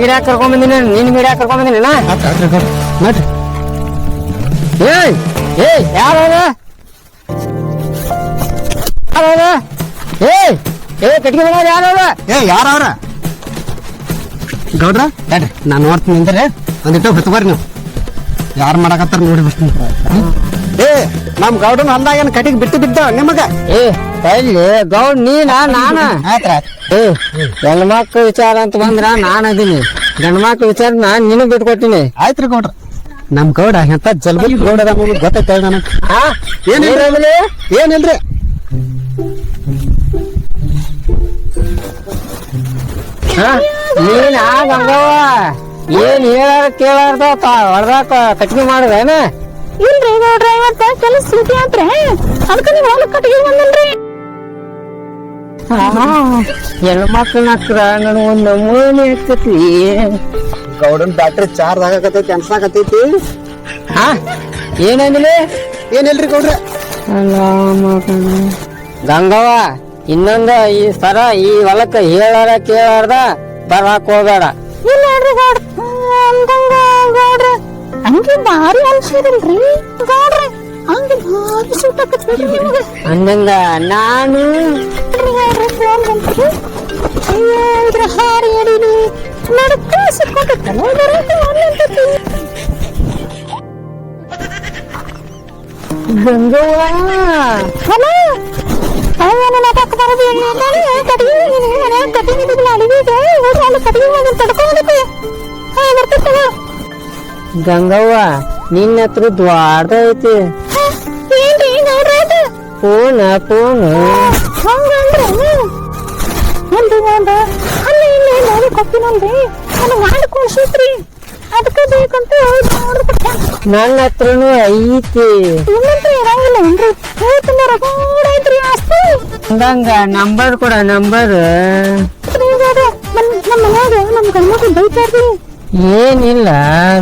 ಗಿಡ ಕರ್ಕೊಂಡ್ ಬಂದಿನಿ, ನಿನ್ ಗಿಡ ಕರ್ಕೊಂಡ್ ಬಂದಿನಿ ನೋಡ್ರಿ. ಏಯ್ ಏಯ್ ಯಾರ ಏಯ್ ಏ ಕಟ್ಗೆ ಮಗ ಯಾರವ್ರ? ಯಾರವ್ರ ಗೌಡ್ರ? ಹೇಳ್ರಿ ನಾನು ನೋಡ್ತೀನಿ ಅಂದ್ರೆ ಒಂದಿಟ್ಟು ಹೊತ್ಬರ್ರಿ ನೀವು ಯಾರು ಮಾಡಕತ್ತಾರ ನೋಡಿ ಬಿಡ್ತೀನಿ. ನಮ್ ಗೌಡನ ಹೊಲ್ದಾಗ ಏನ್ ಕಟಿಗೆ ಬಿಟ್ಟು ಬಿದ್ದ ನಿಮಗ? ಎಲ್ಲಿ ಗೌಡ್ ನೀನ ನಾನ? ಗಂಡ ಮಕ್ಳು ವಿಚಾರ ಅಂತ ಬಂದ್ರ ನಾನ್ ಅದೀನಿ, ಗಂಡ ಮಕ್ಳು ವಿಚಾರ ನಾನ್ ನಿನಗ್ ಬಿಟ್ಕೊಟ್ಟಿನಿ. ಆಯ್ತ್ರಿ ಗೌಡ್ರ. ನಮ್ ಗೌಡ ಎಂತ ಜಲ್ಬಲ್ ಗೌಡ ಗೊತ್ತೈತ ನನಗ್. ಏನಿಲ್ರಿ ನೀನ್ ಗಂಗವ್ವ ಏನ್ ಹೇಳಾರ ಕೇಳಾರ್ದ ಹೊಡ್ದಾಕ ಕಟ್ಗೆ ಮಾಡುದೇನ? ಇಲ್ರಿ ನೋಡ್ರಿ, ಇವತ್ತ ಕೆಲಸ ಸೂಟಿ ಆತ್ರಿ, ಅದಕ್ಕ ನೀವ್ ಹೊಲ ಕಟ್ಟಿಗೆ ಬಂದಿಲ್ರಿ. ಹೆಣ್ಮಕ್ಳನ್ನ ಹತ್ರ ನನ್ ಒಂದ್ ನಮೂನಿ ಆಗ್ತೈತಿ. ಗೌಡನ್ ಬ್ಯಾಟ್ರಿ ಚಾರ್ಜ್ ಆಗಕತ್ತೈತಿ ಅನ್ಸಾಕತ್ತೈತಿ. ಏನಂದಿಲಿ? ಏನಿಲ್ರಿ ಗೌಡ್ರ. ಗಂಗವ್ವ ಇನ್ನೊಂದ ಈ ಸರ ಈ ಹೊಲಕ್ಕ ಹೇಳಾರ ಕೇಳಾರ್ದ ಬರಾಕ್ ಹೋಗ್ಬೇಡ. ಇಲ್ಲ ನೋಡ್ರಿ ಗೌಡ್ರ, ಹಂಗೆ ಭಾರಿ ಅನ್ಸಿರಲ್ರಿ ಗೌಡ್ರಿ, ಹಂಗೆ ಭಾರಿ ಸೂಟ್ ಆಕತ್ರಿ ಅಂದಂಗ ನಾನು ಫೋನ್ ಬಂತ್ರಿ. ಇದ್ರ ಹಾರಿ ಅಡಿನಿ ನಡ್ಕ ಸಿಕ್ಕೊಟ್ಟಲ್ಲ ಗಂಗವ್ವ. ಹಲೋ ಅವನ ಪಕ್ಕ ಬರೋದು ಕಟ್ಟಿಗೆ ಕಟ್ಟಿಗೆ ಅಡಿಗೆ ಅಲ್ಲಿ ಕಟ್ಟಿಗೆ ತಡ್ಕೊಂಡ್ಬಿಟ್ಟು ಬರ್ತೈತವ. ಗಂಗವ್ವ ನಿನ್ನ ಹತ್ರ ದ್ವಾರದ ಐತಿ. ಏನ್ರಿ ನೋಡ್ರಿ ಫೋನ್ ಹಂಗಂದ್ರೆ ಒಂದು ಅಲ್ಲಿ ಇಲ್ಲಿ ನೋಡಿ ಕೊಟ್ಟಿನಲ್ರಿ, ಅದು ಮಾಡಿ ಕೊಡ್ಸೈತ್ರಿ, ಅದಕ್ಕೆ ಬೇಕಂತ ನನ್ನ ಹತ್ರನು ಐತಿ. ಇನ್ನಂತ್ರಿ ಇರಂಗಿಲ್ಲ ಏನ್ರಿ, ತುಂಬ ರಗಡ ಐತ್ರಿ ಆಸ್ತಿ. ಅಂದಂಗ ನಂಬರ್ ಕೊಡ. ನಂಬರ್ ನಮ್ಮ ಮನ್ಯಾಗ ನಮ್ ಗಂಡ್ಮಕ್ಳು ಬೈತಾರ್ರಿ. ಏನಿಲ್ಲ,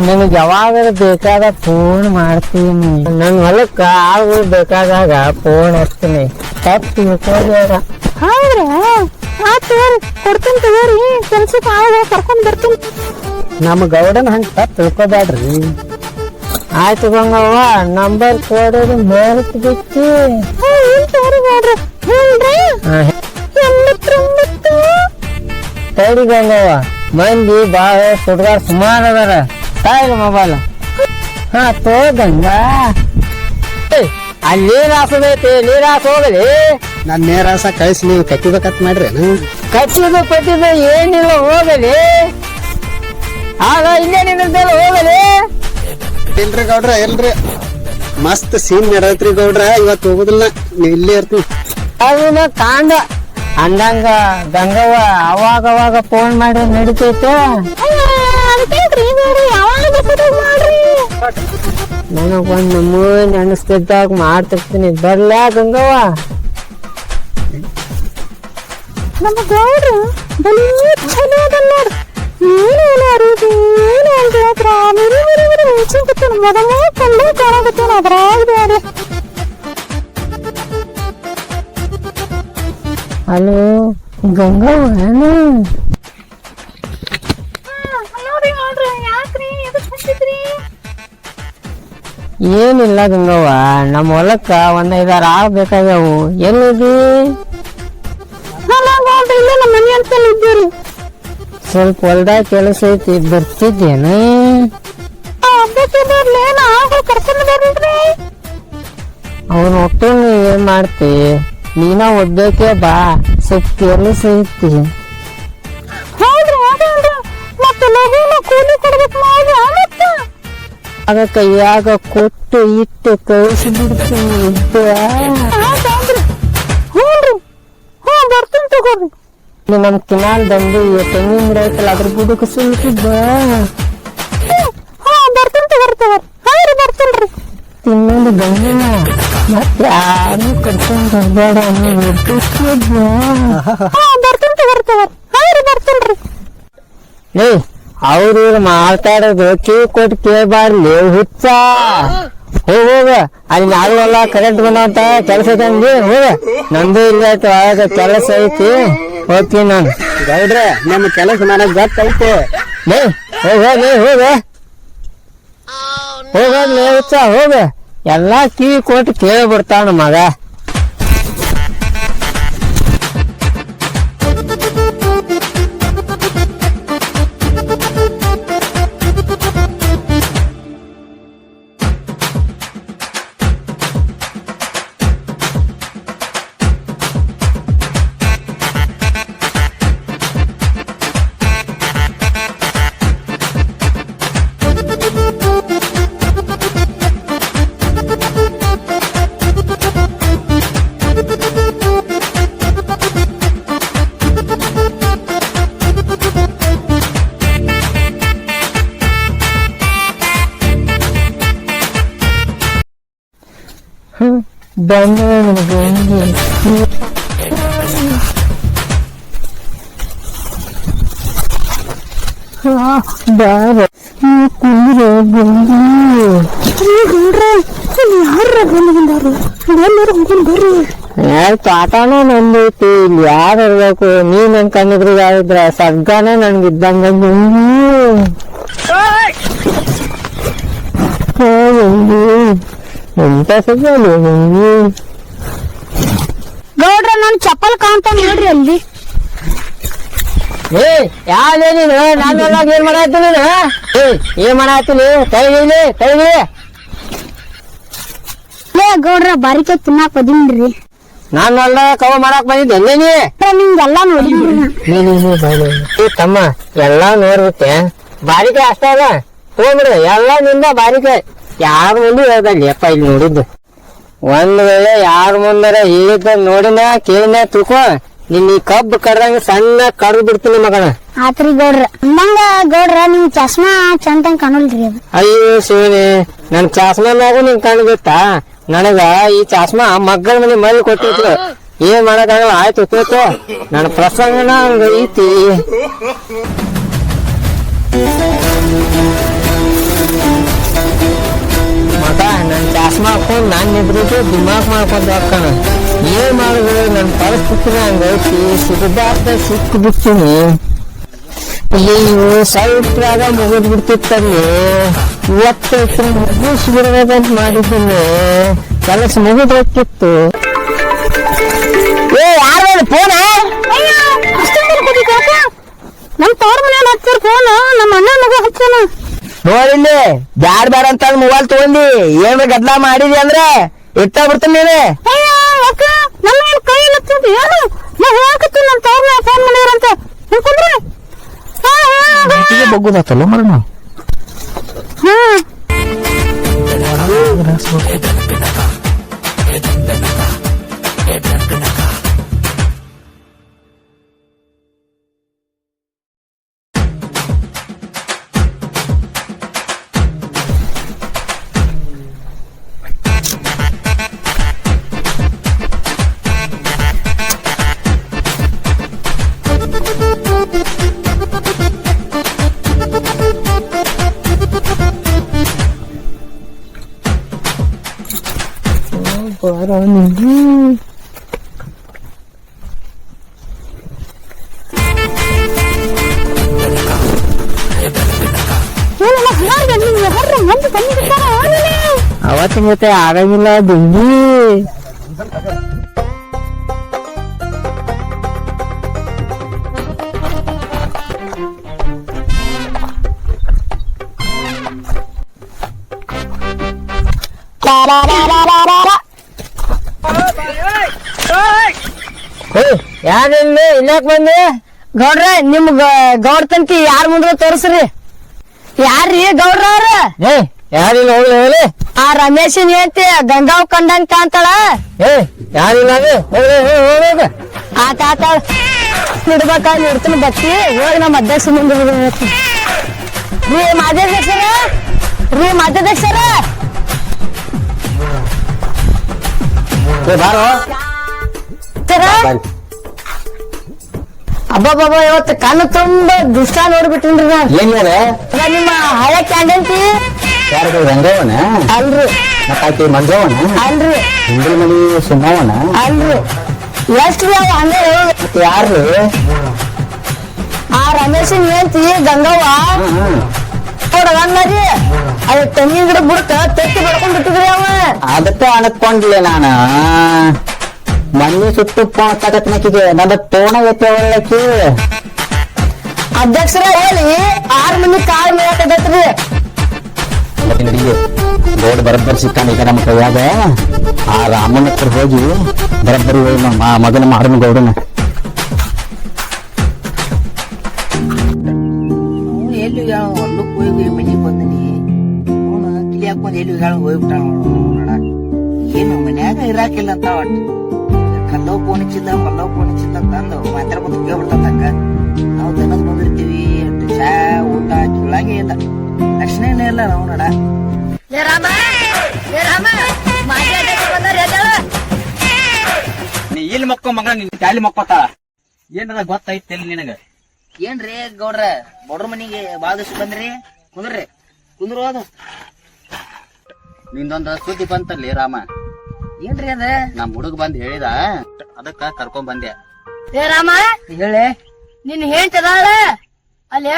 ನನಗ್ ಯಾವಾಗ ಬೇಕಾದ ಫೋನ್ ಮಾಡ್ತೀನಿ. ನನ್ ಹೊಲಕ್ಕ ಆಳುಗಳು ಬೇಕಾದಾಗ ಫೋನ್ ಹಚ್ತೀನಿ. ತಪ್ಪು ತಿಳ್ಕೋಬೇಡ. ಹೌದ್ರಾ? ಆಯ್ತು ಕೊಡ್ತೀನಿ ತಗೋರಿ, ಕೆಲ್ಸಕ್ಕೆ ಆಳುಗಳು ಕರ್ಕೊಂಡ್ ಬರ್ತೀನಿ. ನಮ್ಮ ಗೌಡನ ಹಂಗ ತಪ್ಪು ತಿಳ್ಕೊಬ್ಯಾಡ್ರಿ. ಆಯ್ತು ಗಂಗವ್ವ, ನಂಬರ್ ಕೊಡೋದು ಮರೆತು ಬಿಟ್ಟು. ತಡಿ ಗಂಗವ್ವ, ಮಂದಿ ಬಾಳ ಸುಡ್ಗಾರ ಸುಮಾರು ಅದಾರ. ತಾಯಿಲ್ಲ ಮೊಬೈಲ್. ತೋ ಗಂಗಾ, ಅಲ್ಲಿ ನೀರ್ ಹಾಸೋದೈತಿ, ನೀರ್ ಹಾಸ ಹೋಗಲಿ. ನಾನ್ ನೇರಾಸ ಕಳಿಸಿ ನೀವು ಕಟ್ಟಿಬೇಕಂತ ಮಾಡ್ರಿ. ಕಟ್ಟಿದ ಪಟ್ಟಿದ ಏನಿಲ್ಲ, ಹೋಗಲಿ. ಆಗ ಇಲ್ಲೇ ನಿಂದಿರ್ತೇನೆ, ಹೋಗಲಿ. ಇಲ್ರಿ ಗೌಡ್ರ, ಇಲ್ರಿ ಮಸ್ತ್ ಸೀನ್ ನಡೆಯತ್ರಿ ಗೌಡ್ರ, ಇವತ್ತು ಹೋಗುದಿಲ್ಲ, ನೀವ್ ಇಲ್ಲೇ ಇರ್ತೀನಿ. ಅದನ್ನ ಕಾಂಡ ಅಂದಂಗ ಗಂಗವ್ವ ಅವಾಗ ಫೋನ್ ಮಾಡಿ ನಡಿತೈತೆ. ನನಗೊಂದ್ ನಮೂನಿ ಅನಿಸ್ತಿದ್ದಾಗ ಮಾಡ್ತಿರ್ತೀನಿ. ಬರ್ಲಾ ಗಂಗವ್ವ? ನಮ್ಮ ಗೌಡ್ರು ಬರೀ ಚಲೋ ಅದ ನೋಡ್ರಿ. ಏನು ಅರಿವಿ ಏನು ಅಲ್ದ್ರ ಮಿರಿ ಮಿಂಚಿಕತ್ತೇನೆ, ಮೊದಲೇ ಕಂಡು ಕಾಣಕತ್ತೇನೆ ಅದ್ರಾಗ ಬೇಡ. ಹಲೋ ಗಂಗವ್ವ? ಏನಿಲ್ಲ ಗಂಗವ್ವ, ನಮ್ಮ ಹೊಲಕ್ಕ ಒಂದ್ 5-6 ಆಳ್ ಬೇಕಾಗ್ಯಾವು. ಎಲ್ಲಿದಿ? ಇಲ್ಲ ನಮ್ಮ ಮನೆ ಅಂತ ಇದ್ದೀರಿ. ಸ್ವಲ್ಪ ಹೊಲ್ದಾಗ ಕೆಲಸ ಐತಿ, ಬರ್ತಿದ್ದೇನೆ. ಅವನ್ ಒಟ್ಟು ಏನ್ ಮಾಡ್ತಿ, ನೀನ ಒಬ್ಬಾಕೆ ಬಾ, ಸ್ವಲ್ಪ ಕೆಲಸ ಐತಿ. ಆಗ ಕೈಯಾಗ ಕೊಟ್ಟು ಇಟ್ಟು ಕಳಿಸ್ಬಿಡ್ತೀನಿ. ನಮ್ ಕಿನಾಲ್ ದಂಡಿ ತೆಂಗಿನ ಗಿಡ ಐತಲ್ಲ, ಅದ್ರ ಬುಡಕ ಸ್ವಲ್ಪ ಬಾ. ತಿನ್ನೋದು ಗಂಗ ಮತ್ತೆ ಯಾರು ಕರ್ಕೊಂಡ್ ಬರ್ಬೇಡ. ಅವ್ರು ಮಾತಾಡೋದು ಕಿವಿ ಕೊಟ್ಟು ಕೇಳಬಾರ್ಲಿ, ಹುಚ್ಚ. ಹೋಗ ಅಲ್ಲಿ ನಾಳೆಲ್ಲ ಕರೆಂಟ್ ಬಂದಂತ ಕೆಲಸ ಐತಿ, ಹೋಗ. ನಂದು ಇಲ್ಲ ಕೆಲಸ ಐತಿ, ಹೋಗ್ತೀನಿ ನಾನು. ಗೌಡ್ರೆ, ನಮ್ಮ ಕೆಲಸ ನನಗ್ ಗೊತ್ತೈತೆ. ಲೇ ಹೋಗ ಹೋಗಲೇ ಹುಚ್ಚ ಹೋಗ ಎಲ್ಲಾ ಕಿವಿ ಕೊಟ್ಟು ಕೇಳಿ ಬಿಡ್ತಾನ ಮಗ. ತಾಟಾನು ನಂದೈತಿ ಇಲ್ಲಿ ಯಾರು ಇರ್ಬೇಕು ನೀ ನನ್ ಕಣ್ಣಿದ್ರಿಗಾದ್ರ ಸಗ್ಗಾನೆ ನನ್ಗಿದ್ದಂಗ ಎಂತ ಸಗ್ಗಾನೆ ಗೌಡ್ರ ನನ್ ಚಪ್ಪಲ್ ಕಾಣ್ತಾನ ನೋಡ್ರಿ ಅಲ್ಲಿ. ಏ ಯಾವ್ದೇ ನೀನು ನಾನೆಲ್ಲ ಏನ್ ಮಾಡಾಯ್ತು ನೀನು ಏನ್ ಮಾಡಾಯ್ತೀನಿ ಕೈಲಿ ಲೇ ಗೌಡ್ರ ಬಾರಿಕೆ ತಿನ್ನಾಕ್ ಬಂದಿನ್ರಿ. ನಾನೆಲ್ಲ ಕವ ಮಾಡಾಕ್ ಬಂದಿದ್ದೆ ನಿಮ್ಗೆಲ್ಲಾ ನೋಡಿದ್ರಿ. ಏ ತಮ್ಮ ಎಲ್ಲಾ ನೋಡ್ಬಿಟ್ಟೆ ಬಾರಿಕೆ ಅಷ್ಟೇ ಅದ ತಗೊಂಡ್ಬಿಡ್ರಿ ಎಲ್ಲಾ ನಿಂದ ಬಾರಿಕೆ ಯಾರ ಮುಂದೆ ಹೇಳ್ದಲ್ಲಿ ಅಪ್ಪ ಇಲ್ಲಿ ನೋಡಿದ್ದು. ಒಂದ್ ವೇಳೆ ಯಾರ ಮುಂದಾರ ಹೇಳಿದ್ದ ನೋಡಿನ ಕೇಳಿನ ತಿಳ್ಕೊ ನಿನ್ ಈ ಕಬ್ಬು ಕಡ್ದಂಗ ಸಣ್ಣ ಕಡ್ದು ಬಿಡ್ತೀನಿ ಮಗನ. ಆತ್ರಿ ಗೌಡ್ರ ಅಂದಂಗ ಗೌಡ್ರ ನಿಮ್ ಚಸ್ಮಾ ಚಂದಂಗ್ ಕಾಣಲ್ರಿ ಅದು. ಅಯ್ಯೋ ಶಿವನಿ ನನ್ ಚಾಸ್ಮಾ ಮ್ಯಾಗು ನಿನ್ ಕಣ್ಣು ಬಿತ್ತಾ ನನಗ ಈ ಚಾಸ್ಮಾ ಮಗ್ಗನ ಮನೆ ಮಲ್ಲಿ ಕೊಟ್ಟಿದ್ರು ಏನ್ ಮಾಡಕ್ಕಾಗಲ್ಲ ಆಯ್ತು ಕೇಳ್ಕೊ ನನ್ನ ಪ್ರಸಂಗನ ಹಂಗ ಐತಿ. ಮಗ ನನ್ ಚಾಸ್ಮಾ ಹಾಕೊಂಡ್ ನಾನ್ ನಿದ್ರಿದ್ದು ದಿಮಾಕ್ ಮಾಡ್ಕೊಂಡ್ ಹಾಕೋಣ ಏನ್ ಮಾಡುದು ನನ್ ಪರಿಸ್ಥಿತಿನ ಹಂಗೈತಿ ಸಿಗದಾರ್ದ ಸಿಕ್ಕು ಬಿಡ್ತೀನಿ. ನೀವು ಸ್ವಲ್ಪದಾಗ ಮುಗಿದ್ ಬಿಡ್ತಿತ್ತಲ್ಲಿ ಇವತ್ತು ಮುಗಿಸ್ಬಿಡ್ಬೇಕಂತ ಮಾಡಿದ್ದೀನಿ ಕೆಲಸ ಮುಗಿದ್ ಹೋಗ್ತಿತ್ತು. ಏ ಯಾರು ಫೋನ್ ನಮ್ ತವ್ರ ಮನೇಲಿ ಹಚ್ಚಾರ ಫೋನ್ ನಮ್ಮ ಅಣ್ಣ ಮಗ ಹಚ್ಚಾನ ನೋಡಿಲ್ಲಿ ಬ್ಯಾಡ್ ಬ್ಯಾಡ ಅಂತ ಮೊಬೈಲ್ ತಗೊಂಡಿ ಏನ್ ಗದ್ಲಾ ಮಾಡಿದಿ ಅಂದ್ರೆ ಇಟ್ಟ ಬಿಡ್ತೀನಿ ನೀನೆ. ನಮ್ಮ ಕೈ ಹಚ್ಚೋದು ಏನು ನಾ ಹೇಳಕತ್ತೀನಿ ನಮ್ ತವ್ರ ಫೋನ್ ಮಾಡಿದ್ರಂತ ಹೇಳ್ಕೊಂಡ್ರೆ ಬಗ್ಗುದಾತಲ್ಲ ಮರಣ. ಅವತ್ತು ಮತ್ತೆ ಆಗಂಗಿಲ್ಲ ದುಂಗಿ ಯಾರಿಲ್ಲ ಇನ್ನಾಕ್ ಬಂದೆ ಗೌಡ್ರ ನಿಮ್ ಗೌಡ್ ತನಕ ಯಾರ ಮುಂದ್ರ ತೋರ್ಸ್ರಿ. ಯಾರ್ರಿ ಗೌಡ್ರ ಅವ್ರ? ಏ ಯಾರಿಲ್ಲ ಹೋಗ್ಲಿ ಹೋಗ್ಲಿ. ಆ ರಮೇಶನ್ ಹೇಳ್ತಿ ಗಂಗಾವ್ ಕಂಡಂಗ್ ಕಾಣ್ತಾಳ. ಏ ಯಾರಿಲ್ಲ ಹೋಗ ಆತ ನಿಡ್ಬೇಕಾದ್ರೆ ನಿಡ್ತೀನಿ ಬತ್ತಿ ಹೋಗಿ ನಮ್ಮ ಅಧ್ಯಕ್ಷ ಮುಂದೆ ರೀ ಮಾಧ್ಯಕ್ಷರ ಬಾರೋ ಅಬ್ಬಬ್ಬ ಇವತ್ತು ಕಣ್ಣು ತುಂಬಾ ದುಷ್ಟ ನೋಡ್ಬಿಟ್ಟಿನ್ರಿ ನಾನು. ಏನ್ ನಿಮ್ಮ ಹಳೆ ಕ್ಯಾಂಡಂತಿ ಯಾರು ರಂಗವನ ಅಲ್ರಿ ಮತ್ತಾಕಿ ಮಂಜವನ ಅಲ್ರಿ ಹಿಂದಿ ಮನಿ ಸುಮ್ಮವನ ಅಲ್ರಿ ಎಷ್ಟು ಹಂಗ ಯಾರು ಆ ರಮೇಶನ್ ಹೇಳ್ತಿ ಗಂಗವ್ವ ನೋಡರಿ ಅದ ತೆಂಗಿನ ಗಿಡ ಬುಡಕ ತೆತ್ತಿ ಬಡ್ಕೊಂಡ್ ಬಿಟ್ಟಿದ್ರಿ ಅವ. ಅದಕ್ಕೆ ಅನ್ಕೊಂಡ್ಲೆ ನಾನು ಮಣ್ಣಿ ಸುಟ್ಟು ತಗತ್ನಕಿಗೆ ನನ್ನ ತೋಣ ಎತ್ತೆ ಒಳ್ಳಕಿ ಅಧ್ಯಕ್ಷರ ಹೇಳಿ 6 ಮಂದಿ ಕಾಲ್ ಮೇಳಕದತ್ರಿ. ರೋಡ್ ಬರಬ್ಬರಿ ಸಿಕ್ಕಾನ ಈಗ ನಮ್ಮ ಕೈಯಾಗ ಆ ರಾಮನ ಹತ್ರ ಹೋಗಿ ಬರಬ್ಬರಿ ಮಗನ ಮಾರನ ಗೌಡನ ಎಲ್ಲಿ ಹೊಲಕ್ಕೆ ಹೋಗಿ ಮನೆಗೆ ಬಂದಿನಿ ಅವನು ಕಿಲಿ ಹಾಕೊಂಡ್ ಎಲ್ಲಿ ಹೋಗ್ಬಿಟ್ಟ ನೋಡ. ಏನು ಮನ್ಯಾಗ ಇರಾಕಿಲ್ಲ ಅಂತ ಒಟ್ಟು ಕಲ್ಲವ್ ಫೋನ್ ಹಚ್ಚಿದ್ದ ಮಲ್ಲವ್ ಫೋನ್ ಹಚ್ಚಿದ್ದ ತಂದು ಮಾತಾಡ್ಕೊಂಡು ಕೇಳ್ಬಿಡ್ತಕ್ಕ. ನಾವು ದನದ್ ಬಂದಿರ್ತೀವಿ ಅಷ್ಟು ಚಾ ಊಟ ಚುಳಾಗೆ ಇಲ್ಲ ಲಕ್ಷಣನೇ ಇಲ್ಲ ನಾವು ನೋಡ. ನೀ ಇಲ್ಲಿ ಮಕ್ಕೋ ಮಗಳ ನಿನ್ ಟ್ಯಾಲಿ ಮಕ್ಕೋತಾಳ ಏನದ ಗೊತ್ತೈತಿ ನಿನಗ? ಏನ್ರಿ ಗೌಡ್ರ ಬಡ್ರ ಮನಿಗೆ ಬಾಳ ದಿವ್ಸ ಬಂದ್ರಿ? ಕುಂದ್ರಿ ಕುಂದ್ರು ಅದು. ನಿಂದೊಂದ ಸುದ್ದಿ ಬಂತಲ್ಲಿ ರಾಮ. ಏನ್ರಿ ಅದ? ನಮ್ ಹುಡುಗ ಬಂದ್ ಹೇಳಿದ ಅದಕ್ಕ ಕರ್ಕೊಂಡ್ ಬಂದೆ. ಏ ರಾಮ ಹೇಳಿ. ನಿನ್ ಹೇಳ್ತದಾಳ ಅಲ್ಲಿ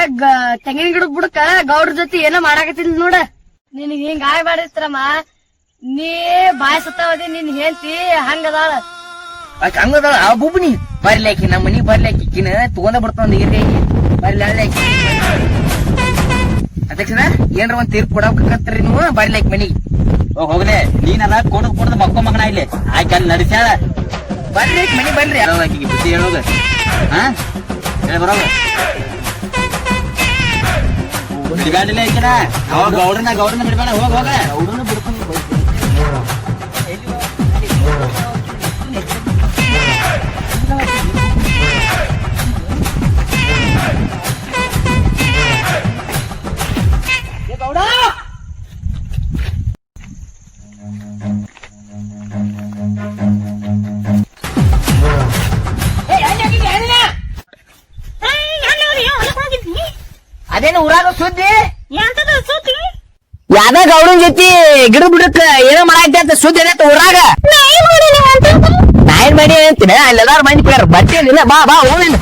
ತೆಂಗಿನ ಗಿಡದ ಬುಡಕ ಗೌಡ್ರ ಜೊತೆ ಏನೋ ಮಾಡಾಕತ್ತಿಲ್ ನೋಡ. ನಿನಗ್ ಹಿಂಗ ಆಗ್ಬಾರ್ದಿತ್ರಮ್ಮ. ನೀ ಬಾಯ್ ಸತ್ತವದಿ ನಿನ್ ಹೇಳ್ತಿ ಹಂಗದಾಳ. ಆಕೆ ಹಂಗದ ಆ ಬುಬ್ನಿ ಬರ್ಲಾಕಿ ನಮ್ಮ ಮನಿಗ್ ಬರ್ಲಾಕಿ ಕಿನ ತಗೊಂಡ ಬಿಡ್ತಾವ ನೀರ್ಗೆ ಬರ್ಲಿ ಅಳ್ಳಾಕಿ. ಅಧ್ಯಕ್ಷರ ಏನ್ರ ಒಂದ್ ತೀರ್ಪು ಕೊಡಕತ್ರಿ ನೀವು ಬರ್ಲಾಕಿ ಮನಿಗೆ. ಹೋಗ್ಲೆ ನೀನಲ್ಲ ಕೊಡದ್ ಮಕ್ಕೋ ಮಗನ ಇಲ್ಲಿ ಆಕೆ ಅಲ್ಲಿ ನಡೆಸ್ಯಾಳ. ಬರ್ಲಾಕಿ ಮನಿ ಬರ್ರಿ. ಆಕಿಗೆ ಬುದ್ಧಿ ಹೇಳೋಗ ಹೇಳಿ ಬರೋಗ ಬಿಡ್ಗಾಡಿಲ್ಲ ಆಕಿನ ಅವಾಗ ಗೌಡನ ಬಿಡ್ಬೇಡ. ಹೋಗ ಅವ್ರನ್ನ ಬಿಡ್ಕೊಂಡು ಅದೇನು ಊರಾಗ ಸುದ್ದಿ ಯಾವ್ದ ಗೌಡನ್ ಜೊತೆ ಗಿಡ ಬಿಡಕ್ ಏನೋ ಮಾಡಾಕ್ತಿ ಅಂತ ಸುದ್ದಿ ಏನೈತ ಊರಾಗ? ನಾಯಿನ್ ಮಾಡಿ ಅಂತೀನಿ ಅಲ್ಲೆಲ್ಲಾರು ಮಂದಿ ಪ್ಲೇಯರ್ ಬಟ್ಟೆನಿಲ್ಲ ಬಾ ಬಾ ಹೋಗಿಲ್ಲ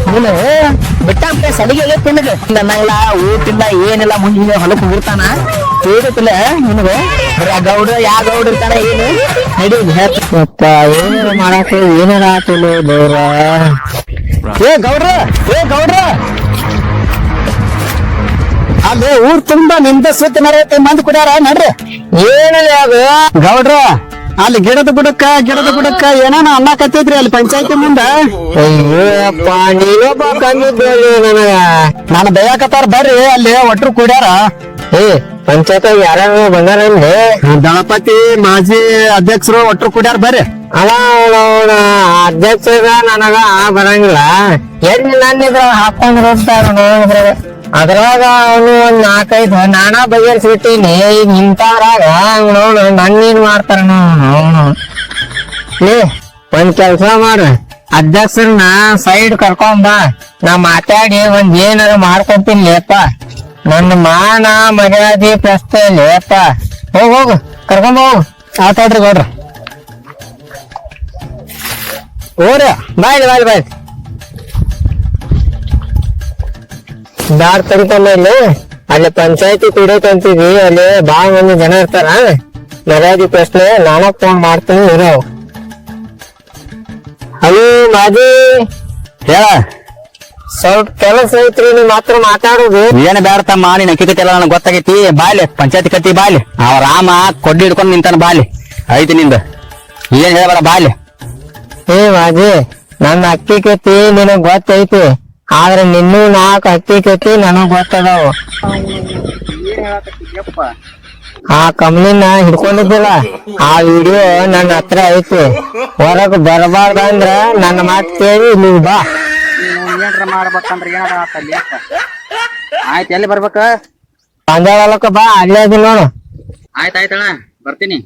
ನೀನು ಬಿಟ್ಟ ಸಲಿಗೆ ತಿನ್ನಗ ನಂಗಲ್ಲ ಊಟಿಲ್ಲ ಏನಿಲ್ಲ ಮುಂಜಾನೆ ಹೊಲಕ್ ಹೋಗಿರ್ತಾನ ತಿಳಿದಿಲ್ಲ ನಿನಗ ಗೌಡ ಯಾ ಗೌಡ ಇರ್ತಾನ ಏನು ನಡಿ ಏನಾರ ಮಾಡಾಕ ಏನಾರ ಆತಲ್ಲ ದೇವ್ರ. ಏ ಗೌಡ್ರ ಅಲ್ಲಿ ಊರ್ ತುಂಬಾ ನಿಂದ ಸುತ್ತ ನಡೆಯುತ್ತೆ ಮಂದಿ ಕುಡಿಯಾರ ನಡ್ರಿ. ಏನಿಲ್ಲ ಅದು ಗೌಡ್ರ ಅಲ್ಲಿ ಗಿಡದ ಬುಡಕ್ಕ ಏನೇನ ಅನ್ನಕತ್ತೈತ್ರಿ ಅಲ್ಲಿ ಪಂಚಾಯತಿ ಮುಂದ. ಅಯ್ಯಪ್ಪ ನೀನೊಬ್ಬ ಕಂದಿದ್ದೇಳಿ ನನಗ. ನಾನು ಬೈಯಾಕತ್ತಾರ ಬರ್ರಿ ಅಲ್ಲಿ ಒಟ್ರು ಕುಡ್ಯಾರ. ಏ ಪಂಚಾಯತ್ ಯಾರು ಬಂದಾರನ್ರಿ? ದಳಪತಿ ಮಾಜಿ ಅಧ್ಯಕ್ಷರು ಒಟ್ರು ಕುಡ್ಯಾರ ಬರ್ರಿ. ಅಲ್ಲ ಅವನ ಅಧ್ಯಕ್ಷರ ನನಗ ಬರಂಗಿಲ್ಲ. ಎಲ್ಲಿ ನನ್ನಿದ್ರ ಹಾಕೊಂಡ್ ಹೋಗ್ತಾರ ನೋಡಿದ್ರ ಅದ್ರಾಗ ಅವನು ಒಂದ್ 4-5 ನಾನಾ ಬಗೆಹರಿಸ್ಬಿಟ್ಟಿನಿ. ಈಗ ನಿಂತಾರಾಗ ನೋಡು ನನ್ನೇನ್ ಮಾಡ್ತಾರ ಅವನು. ಲೇ ಒಂದ್ ಕೆಲ್ಸ ಮಾಡು, ಅಧ್ಯಕ್ಷರನ್ನ ಸೈಡ್ ಕರ್ಕೊಂಬ, ನಾ ಮಾತಾಡಿ ಒಂದ್ ಏನಾರ ಮಾಡ್ಕೊಡ್ತೀನಿ ಲೇಪ. ನನ್ನ ಮಾನ ಮರ್ಯಾದೆ ಪ್ರಶ್ನೆ ಲೇಪ. ಹೋಗು ಕರ್ಕೊಂಡ್ ಹೋಗು. ಆತಾಡ್ರಿ ಗೌಡ್ರ. ಓರ ಬಾಯ್ ದಾರ್ ತರಿತಲ್ಲಿ ಅಲ್ಲಿ ಪಂಚಾಯತಿ ಕುಡಿಯಕಂತೀವಿ. ಅಲ್ಲಿ ಬಾಳ ಮಂದಿ ಜನ ಇರ್ತಾರ. ಮರ್ಯಾದೆ ಪ್ರಶ್ನೆ ನಾನ ಫೋನ್ ಮಾಡ್ತೀನಿ ಇರೋ. ಹಲೋ ಮಾಜಿ ಹೇಳ ಸ್ವಲ್ಪ ಕೆಲಸ ಐತ್ರಿ, ನೀವ್ ಮಾತ್ರ ಮಾತಾಡುದು. ಏನ್ ಬ್ಯಾಡ್ತಮ್ಮ ನೀನ್ ಅಕ್ಕಿಕತೆಲ್ಲ ನನಗೆ ಗೊತ್ತಾಗೈತಿ. ಬಾಲಿ ಪಂಚಾಯತಿ ಕತ್ತಿ ಬಾಲಿ. ಅವ ರಾಮ ಕೊಡ್ಡಿ ಹಿಡ್ಕೊಂಡ್ ನಿಂತಾನ ಬಾಲಿ. ಐತಿ ನಿಂದ ಏನ್ ಹೇಳಬೇಡ ಬಾಲಿ. ಏ ಮಾಜಿ ನನ್ನ ಅಕ್ಕಿ ಕತ್ತಿ ನಿನಗ್ ಗೊತ್ತೈತಿ, ಆದ್ರೆ ನಿನ್ನೂ 4 ಅಕ್ಕಿ ಕತ್ತಿ ನನಗ್ ಗೊತ್ತದಾವು. ಆ ಕಂಪ್ನಿನ ಹಿಡ್ಕೊಂಡಿದ್ದಿಲ್ಲ, ಆ ವಿಡಿಯೋ ನನ್ನ ಹತ್ರ ಐತಿ. ಹೊರಗ್ ಬರಬಾರ್ದಂದ್ರ ನನ್ನ ಮಾತು ಕೇಳಿ ನೀವು ಬಾ. ಏನ್ರ ಮಾಡ್ಬೇಕಂದ್ರ ಏನಾರ ಆತಲ್ಲಿ ಆಯ್ತು. ಎಲ್ಲಿ ಬರ್ಬೇಕ? ಪಂಜಾಳಕ ಬಾ, ಅಲ್ಲೇ ಅದಿ ನೋಡು. ಆಯ್ತಾಯ್ತಣ್ಣ ಬರ್ತೀನಿ.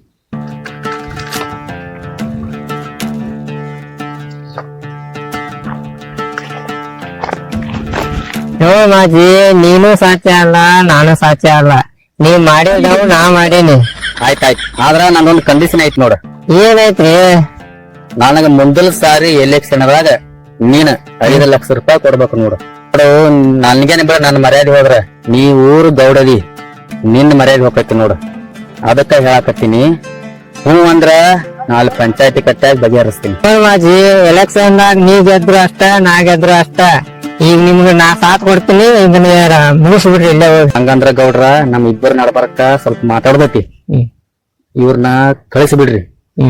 ನೋ ಮಾಜಿ, ನೀನು ಸಾಧ್ಯ ಅಲ್ಲ, ನಾನು ಸಾಧ್ಯ ಅಲ್ಲ. ನೀ ಮಾಡಿದವು ನಾ ಮಾಡೀನಿ. ಆಯ್ತಾಯ್ತು. ಆದ್ರ ನಂದೊಂದು ಕಂಡೀಷನ್ ಐತಿ ನೋಡು. ಏನೈತ್ರಿ? ನನಗ ಮುಂದಲ ಸಾರಿ ಎಲೆಕ್ಷನ್ ದಾಗ ನೀನ್ 5 ಲಕ್ಷ ರೂಪಾಯಿ ಕೊಡ್ಬೇಕು ನೋಡು ನನ್ಗೇನೆ ಬಿಡ ನನ್ನ ಮರ್ಯಾದೆ ಹೋದ್ರ ನೀ ಊರು ಗೌಡದಿ ನಿನ್ನ ಮರ್ಯಾದೆ ಹೋಗತಿ ನೋಡು ಅದಕ್ಕ ಹೇಳಾಕತ್ತೀನಿ ಹ್ಞೂ ಅಂದ್ರ ನಾಳೆ ಪಂಚಾಯತಿ ಕಟ್ಟಾಗಿ ಬಗೆಹರಿಸ್ತೀನಿ ಮಾಜಿ ಎಲೆಕ್ಷನ್ ದಾಗ ನೀ ಗೆದ್ರು ಅಷ್ಟ ನಾ ಗೆದ್ರು ಅಷ್ಟ ಈಗ ನಿಮ್ಗೆ ನಾ ಸಾಥ್ ಕೊಡ್ತೀನಿ ಇದನ್ನ ಮುಗಿಸ್ಬಿಡ್ರಿ ಇಲ್ಲೇ ಹೋಗಿ ಹಂಗಂದ್ರ ಗೌಡ್ರ ನಮ್ ಇಬ್ಬರ ನಡ್ಬರಕ್ಕ ಸ್ವಲ್ಪ ಮಾತಾಡ್ದೈತಿ ಇವ್ರನ್ನ ಕಳಿಸಿ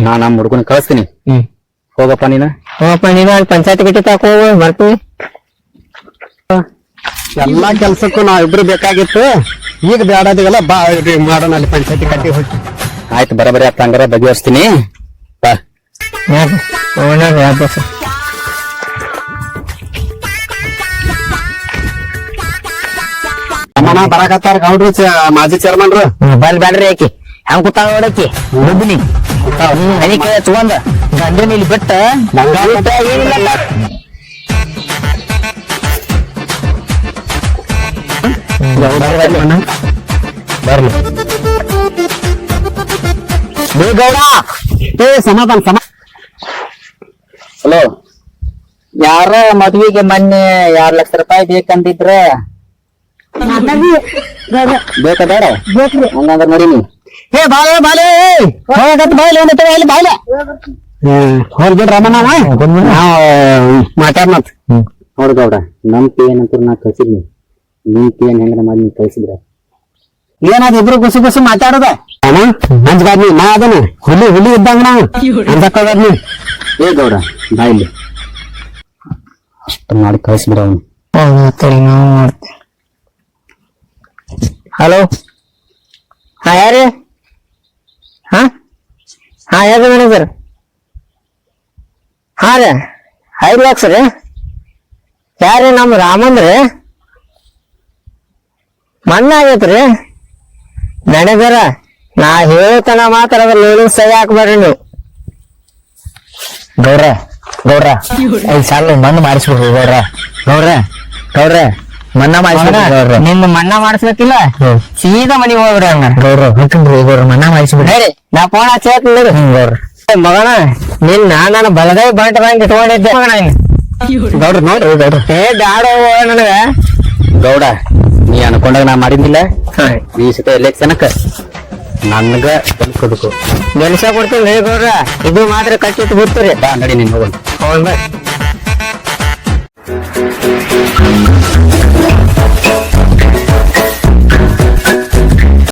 ನಾ ನಮ್ ಹುಡುಗನ ಕಳಿಸ್ತೀನಿ ಹೋಗಪ್ಪ ನೀನ ಹೋಗಪ್ಪ ನೀನು ಅಲ್ಲಿ ಪಂಚಾಯತಿ ಕಟ್ಟಿ ತಕೋ ಬರ್ತೀವಿ ಎಲ್ಲಾ ಕೆಲ್ಸಕ್ಕೂ ನಾವಿಬ್ರು ಬೇಕಾಗಿತ್ತು ಈಗ ಬ್ಯಾಡದಿಗೆಲ್ಲ ಬಾ ಮಾಡೋಣ ಅಲ್ಲಿ ಪಂಚಾಯತಿ ಕಟ್ಟಿ ಹೋಗಿ ಆಯ್ತು ಬರಬರಿ ಆತ ಹಂಗಾರ ಬಗೆಹರಿಸ್ತೀನಿ ಬಾ ಅಭ್ಯಾಸ ಅಮ್ಮನ ಬರಾಕತ್ತಾರ ಗೌಡ್ರು ಮಾಜಿ ಚೇರ್ಮನ್ರು ಬಲ್ ಬ್ಯಾಡ್ರಿ ಆಕಿ ಹಂಗ ಕೂತಾಳ ನೋಡಕ್ಕಿ ಒಬ್ಬನಿ ಅದಕ್ಕೆ ತಗೊಂಡ ಗಂಡನ ಇಲ್ಲಿ ಬಿಟ್ಟ ಏನಿಲ್ಲ ಬರ್ಲಿ ಗೌಡ ಸಮಾಧಾನ ಹಲೋ ಯಾರ ಮದ್ವಿಗೆ ಮೊನ್ನೆ 2 ಲಕ್ಷ ರೂಪಾಯಿ ಬೇಕಂದಿದ್ರ ಬೇಕಾ ಬೇಡ ಹಂಗಂದ್ರ ನಡೀನಿ ಏ ಬಾಳೆ ಬಾಳೆ ಬಾಯ್ಲೆ ಇಲ್ಲಿ ಬಾಯ್ಲೆ ಹೋಗ್ಬಿಡ್ರಿ ರಮಣ ಮಾತಾಡ್ನತ್ ನೋಡ್ ಗೌಡ ನಮ್ ಪಿ ಏನಂತ ನಾ ಕಳ್ಸಿದ್ನಿ ನಿಮ್ ಪಿ ಏನ್ ಹೆಂಗ್ರ ಮಾಡಿ ನೀವ್ ಕಳ್ಸಿದ್ರ ಏನಾದ ಇಬ್ರು ಗುಸು ಗುಸು ಮಾತಾಡೋದ ಅಣ್ಣ ಅಂಜಬಾರ್ನಿ ನಾ ಅದನ್ನ ಹುಲಿ ಇದ್ದಂಗ ನಾವು ಅಂಜಕ್ಕೋದ್ನಿ ಏ ಗೌಡ ಬಾ ಇಲ್ಲಿ ಅಷ್ಟ ಮಾಡಿ ಕಳ್ಸಿಬಿಡ ಅವ್ನು ಹಲೋ ಹಾ ಯಾರಿ ಹಾ ಯಾರು ಮ್ಯಾನೇಜರ್ ಹಾ ರೀ 5 ಲಕ್ಷ ರೀ ಯಾರಿ ನಮ್ ರಾಮಂದ್ರಿ ಮಣ್ಣ ಆಗೈತ್ರಿ ಮ್ಯಾನೇಜರ ನಾ ಹೇಳ್ತನ ಮಾತ್ರ ಅದ್ರ ಲೋನಿಂಗ್ ಸಹಿ ಹಾಕ್ಬೇಡ್ರಿ ನೀವು ಗೌಡ್ರ ಐದು ಸಾಲ ಮಣ್ಣು ಮಾಡಿಸ್ಬಿಡ್ರಿ ಗೌಡ್ರ ಮನ್ನಾ ಮಾಡಿಸ್ಬಿಡ್ರಿ ನಿನ್ನ ಮನ್ನಾ ಮಾಡಿಸ್ಬೇಕಿಲ್ಲ ಸೀದಾ ಮನಿಗೆ ಹೋಗ್ಬಿಡ್ರಿ ಹಂಗ ಗೌಡ್ರ ಮನ್ನಾ ಮಾಡಿಸ್ಬಿಡ್ರಿ ನಾ ಫೋನ್ ಹಚ್ಚೇತ್ರಿ ಗೌಡ್ರ ಮಗನ ನಿನ್ನ ನಾನು ಬಲಗೈ ಬಂಟ ಬಂದ್ ಇಟ್ಕೊಂಡಿದ್ದೆ ಮಗನ ಗೌಡ್ರ ನೋಡ್ರಿ ಗೌಡ್ರ ಏ ಬ್ಯಾಡ ನನಗ ಗೌಡ ನೀ ಅನ್ಕೊಂಡಾಗ ನಾ ಮಾಡಿದ್ದಿಲ್ಲ ಈ ಸತ ಎಲೆಕ್ಷನ್ಕ ನನ್ಗ ಬದುಕು ಗೆಲ್ಸ ಕೊಡ್ತೀನಿ ಗೌಡ್ರ ಇದು ಮಾತ್ರ ಕಟ್ಟಿಟ್ಟು ಬಿಡ್ತೀರಿ ಬಾ ನಡಿ ನೀನ್ ಹೋಗೋಣ ಹೌದ್ ಬಾ